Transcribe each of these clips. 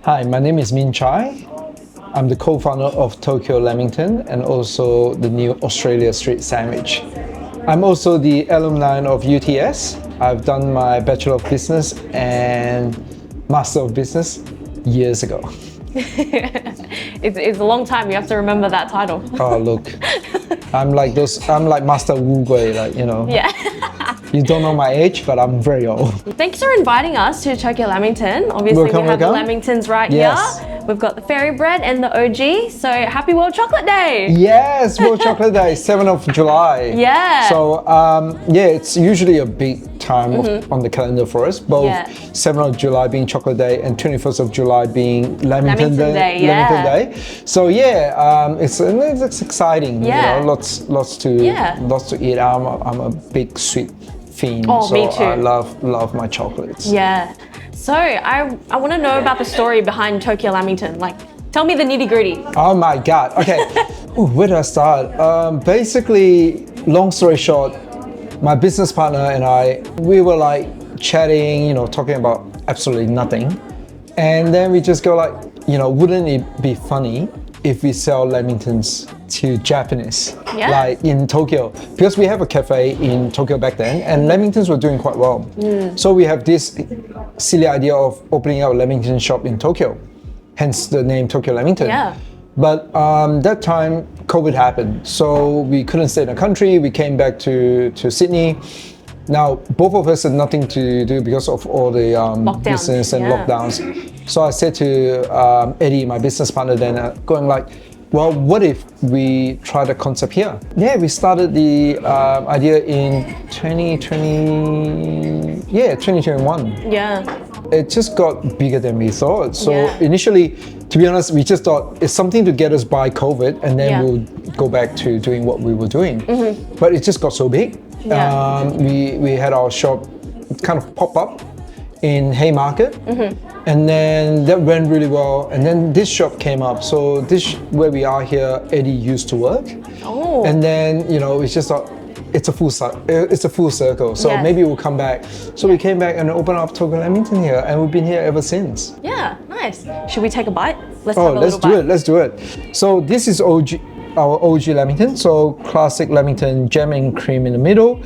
Hi, my name is Min Chai. I'm the co-founder of Tokyo Lamington and also the new Australia Street Sandwich. I'm also the alumni of UTS. I've done my Bachelor of Business and Master of Business years ago. It's a long time, you have to remember that title. Oh, look. I'm like Master Wu Gui, Yeah. You don't know my age, but I'm very old. Thanks for inviting us to Tokyo Lamington. Obviously, Welcome, we have the welcome. Lamingtons right Yes. here. We've got the fairy bread and the OG. So happy World Chocolate Day! Yes, World Chocolate Day, 7th of July. Yeah. So, it's usually a big time on the calendar for us. Both 7th of July being Chocolate Day and 21st of July being Lamington Day. Yeah. Lamington Day. So it's exciting. Yeah. You know, lots to eat. I'm a big sweet fiend. Oh, so me too. I love my chocolates. Yeah. So I want to know about the story behind Tokyo Lamington. Like, tell me the nitty gritty. Oh my God. Okay. Ooh, where do I start? Basically, long story short, my business partner and I, we were like chatting, talking about absolutely nothing. And then we just go like, wouldn't it be funny if we sell lamingtons to Japanese, like in Tokyo? Because we have a cafe in Tokyo back then, and lamingtons were doing quite well. So we have this silly idea of opening up a lamington shop in Tokyo, hence the name Tokyo Lamington. Yeah. But that time, COVID happened, so we couldn't stay in the country. We came back to Sydney. Now, both of us had nothing to do because of all the business and lockdowns. So I said to Eddie, my business partner then, going like, well, what if we try the concept here? Yeah, we started the idea in 2021. Yeah. It just got bigger than we thought. So initially, to be honest, we just thought it's something to get us by COVID, and then we'll go back to doing what we were doing. But it just got so big. We had our shop kind of pop up in Haymarket, and then that went really well. And then this shop came up. So this where we are here, Eddie used to work. Oh. And then we just thought it's a full circle. So maybe we'll come back. So we came back and opened up Tokyo Lamington here, and we've been here ever since. Yeah, nice. Should we take a bite? Let's do it. So this is our OG Lamington. So classic Lamington, jam and cream in the middle.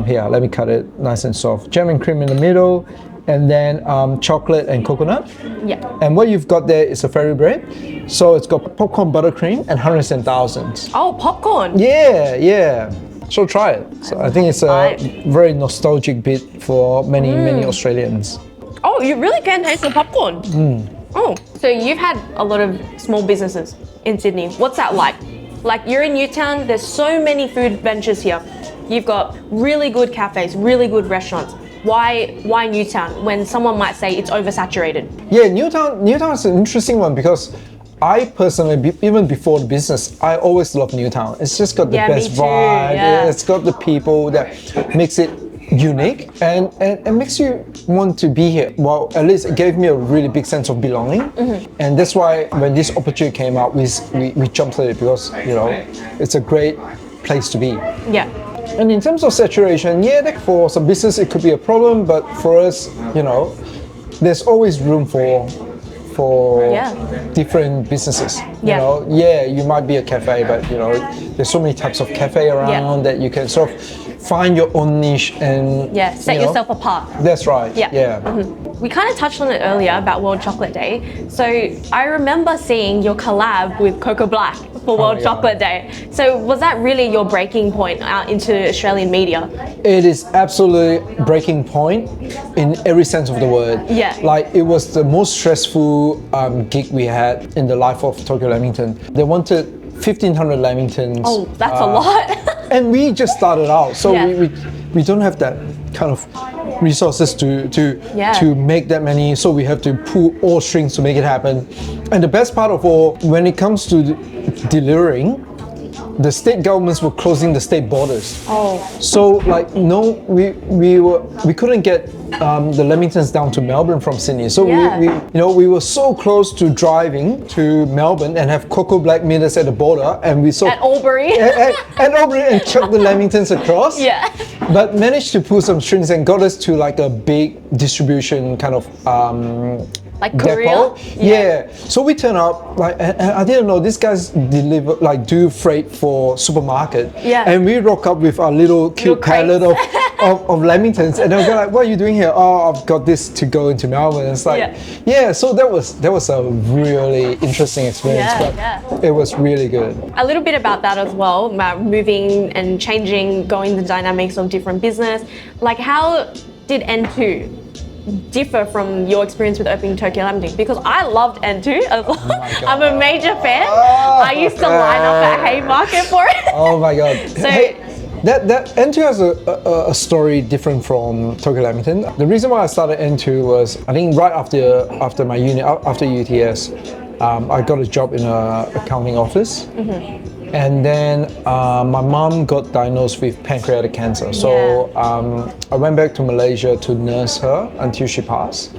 Here, let me cut it nice and soft. Jam and cream in the middle, and then chocolate and coconut. Yeah. And what you've got there is a fairy bread. So it's got popcorn buttercream and hundreds and thousands. Oh, popcorn. Yeah. So try it. So I think it's a very nostalgic bit for many Australians. Oh, you really can taste the popcorn. Oh, so you've had a lot of small businesses in Sydney. What's that like? Like, you're in Newtown, there's so many food ventures here. You've got really good cafes, really good restaurants. Why Newtown when someone might say it's oversaturated? Yeah, Newtown is an interesting one because I personally, even before the business, I always loved Newtown. It's just got the best vibe. Yeah. It's got the people that makes it unique and makes you want to be here. Well, at least it gave me a really big sense of belonging. And that's why when this opportunity came out, we jumped at it because, it's a great place to be. Yeah. And in terms of saturation, for some business it could be a problem, but for us, there's always room for different businesses. You might be a cafe, but there's so many types of cafe around that you can sort of find your own niche and set yourself apart. That's right. We kind of touched on it earlier about World Chocolate Day. So I remember seeing your collab with Coco Black for World Chocolate Day. So was that really your breaking point out into Australian media? It is absolutely breaking point in every sense of the word. Yeah. Like, it was the most stressful gig we had in the life of Tokyo Lamington. They wanted 1,500 Lamingtons. Oh, that's a lot. And we just started out, so we don't have that kind of resources to make that many. So we have to pull all strings to make it happen. And the best part of all, when it comes to delivering, the state governments were closing the state borders. Oh. So we couldn't get the Lamingtons down to Melbourne from Sydney. So we were so close to driving to Melbourne and have Coco Black meet us at the border, and we saw at Albury. at Albury and chucked the Lamingtons across. Yeah. But managed to pull some strings and got us to like a big distribution kind of Like Korea? depot. Yeah. So we turn up, like, and I didn't know these guys deliver, like, do freight for supermarket. Yeah. And we rock up with our little cute pallet of lamingtons, and they'll go like, "What are you doing here?" "Oh, I've got this to go into Melbourne." It's like, yeah. So that was a really interesting experience, but it was really good. A little bit about that as well, about moving and changing, going the dynamics of different business. Like, how did N2 differ from your experience with opening Tokyo Lamington? Because I loved N2 as well. I'm a major fan. I used to line up at Haymarket for it. Oh my god. So, that N2 has a story different from Tokyo Lamington. The reason why I started N2 was, I think right after my uni, after UTS, I got a job in an accounting office. And then my mom got diagnosed with pancreatic cancer. So I went back to Malaysia to nurse her until she passed.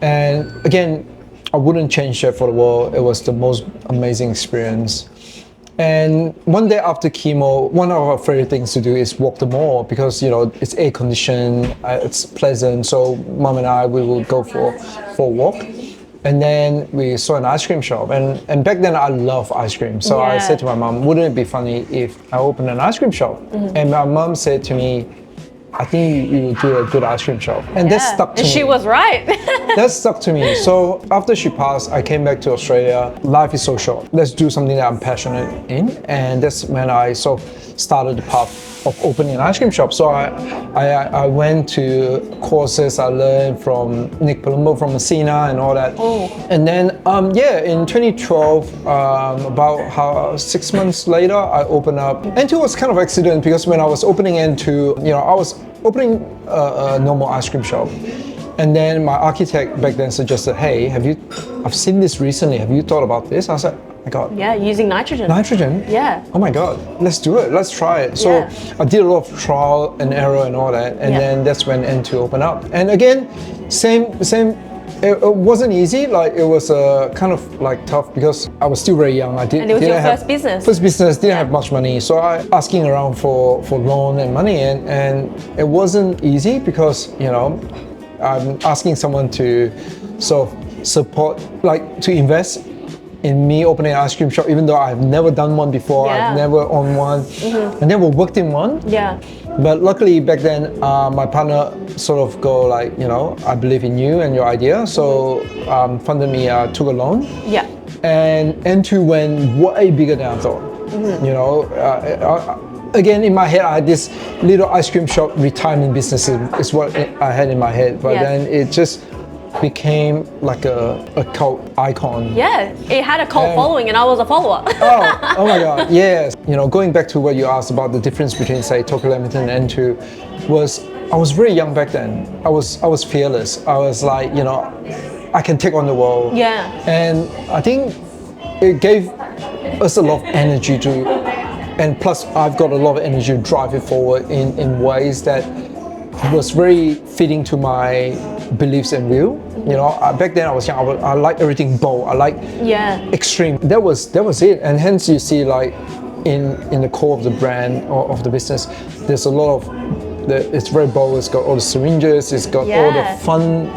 And again, I wouldn't change that for the world. It was the most amazing experience. And one day after chemo, one of our favorite things to do is walk the mall, because it's air conditioned, it's pleasant. So mom and I, we will go for a walk. And then we saw an ice cream shop, and back then I love ice cream. So I said to my mom, wouldn't it be funny if I opened an ice cream shop? And my mom said to me, I think you would do a good ice cream shop. And that stuck to me. She was right. That stuck to me. So after she passed, I came back to Australia. Life is so short. Let's do something that I'm passionate in. And that's when I sort of started the path of opening an ice cream shop. So I went to courses. I learned from Nick Palumbo from Messina and all that. And then in 2012, about 6 months later, I opened up. N2 was kind of accident, because when I was opening N2, I was opening a normal ice cream shop. And then my architect back then suggested, "Hey, I've seen this recently. Have you thought about this?" I was like, "Oh my God." Yeah, using nitrogen. Nitrogen? Yeah. Oh my God, let's do it. Let's try it. So I did a lot of trial and error and all that. And then that's when N2 opened up. And again, same. It wasn't easy. Like, it was kind of like tough, because I was still very young. And it was your first business. First business, didn't have much money. So I asking around for loan and money, and it wasn't easy, because I'm asking someone to sort of support, like to invest in me opening an ice cream shop, even though I've never done one before. I've never owned one, and never worked in one. Yeah. But luckily back then, my partner sort of go like, I believe in you and your idea. So funded me, took a loan. Yeah. And N2 went way bigger than I thought. Again, in my head, I had this little ice cream shop retirement business is what I had in my head. But then it just became like a cult icon. Yeah, it had a cult following, and I was a follower. oh my God, yes. Going back to what you asked about the difference between, say, Tokyo Lamington and N2, I was very young back then. I was fearless. I was like, I can take on the world. Yeah. And I think it gave us a lot of energy and plus I've got a lot of energy to drive it forward in ways that was very fitting to my beliefs and will. Back then I was young. I like everything bold. I like extreme. That was it. And hence you see, like, in the core of the brand or of the business, there's a lot of it's very bold. It's got all the syringes. It's got all the fun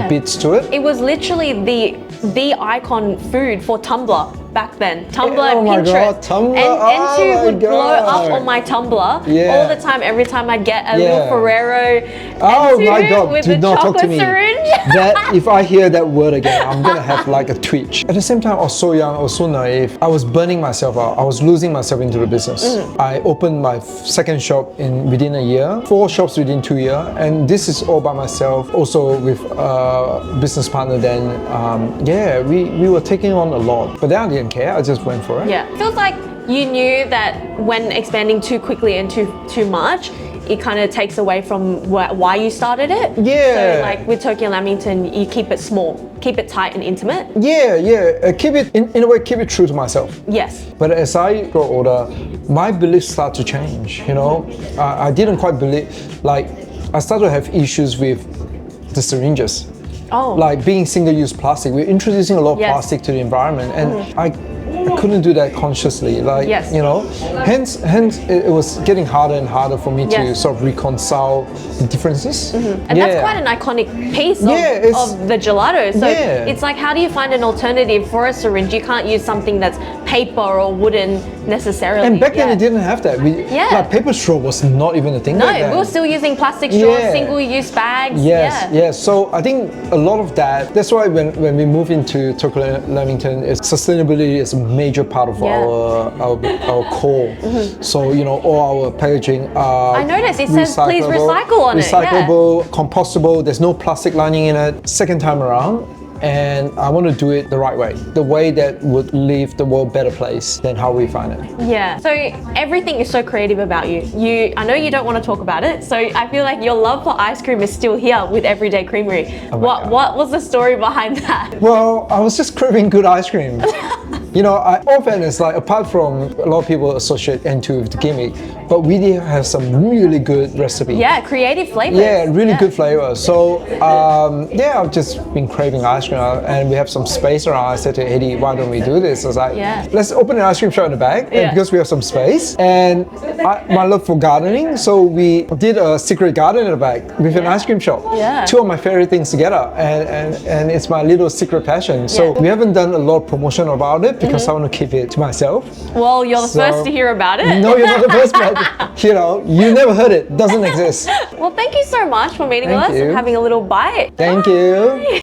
bits to it. It was literally the icon food for Tumblr back then. Tumblr and my Pinterest. God, Tumblr. And N2 would blow God. up on my Tumblr all the time. Every time I'd get a little Ferrero Oh N2 my God, with do the not talk chocolate to me. syringe. That if I hear that word again, I'm gonna have like a twitch. At the same time, I was so young, I was so naive. I was burning myself out. I was losing myself into the business. I opened my second shop within a year, 4 shops within 2 years, and this is all by myself. Also with a business partner. Then we were taking on a lot, but then I didn't care. I just went for it. Yeah, feels like you knew that when expanding too quickly and too much, it kind of takes away from why you started it. Yeah. So like with Tokyo Lamington, you keep it small, keep it tight and intimate. Yeah. Keep it in a way. Keep it true to myself. Yes. But as I grow older, my beliefs start to change. I didn't quite believe. Like, I started to have issues with the syringes. Oh. Like being single-use plastic, we're introducing a lot of Yes. plastic to the environment, and I couldn't do that consciously. Like, Yes. you know, hence it was getting harder and harder for me to Yes. sort of reconcile the differences. And that's quite an iconic piece of the gelato. So it's like, how do you find an alternative for a syringe? You can't use something that's paper or wooden necessarily. And back then it didn't have that. Like paper straw was not even a thing No, back then. we were still using plastic straws, single-use bags. Yes. So I think a lot of that's why when we move into Tokyo Lamington, sustainability is a major part of our core. So, you know, all our packaging are I noticed it says please recycle on it. Recyclable, compostable, there's no plastic lining in it. Second time around, and I want to do it the right way, the way that would leave the world a better place than how we find it. Yeah. So everything is so creative about you. I know you don't want to talk about it, so I feel like your love for ice cream is still here with Everyday Creamery. What was the story behind that? Well, I was just craving good ice cream. You know, often it's like, apart from a lot of people associate N2 with the gimmick, but we did have some really good recipe. Yeah, creative flavors. Yeah, really good flavor. So I've just been craving ice cream, and we have some space around. I said to Eddie, why don't we do this? I was like, let's open an ice cream shop in the back, and because we have some space. And my love for gardening, so we did a secret garden in the back with an ice cream shop. Yeah. Two of my favorite things together, and it's my little secret passion. So we haven't done a lot of promotion about it because I want to keep it to myself. Well, you're the first to hear about it. No, you're not the first, but you know, you never heard it. Doesn't exist. Well, thank you so much for meeting with us and having a little bite. Thank you.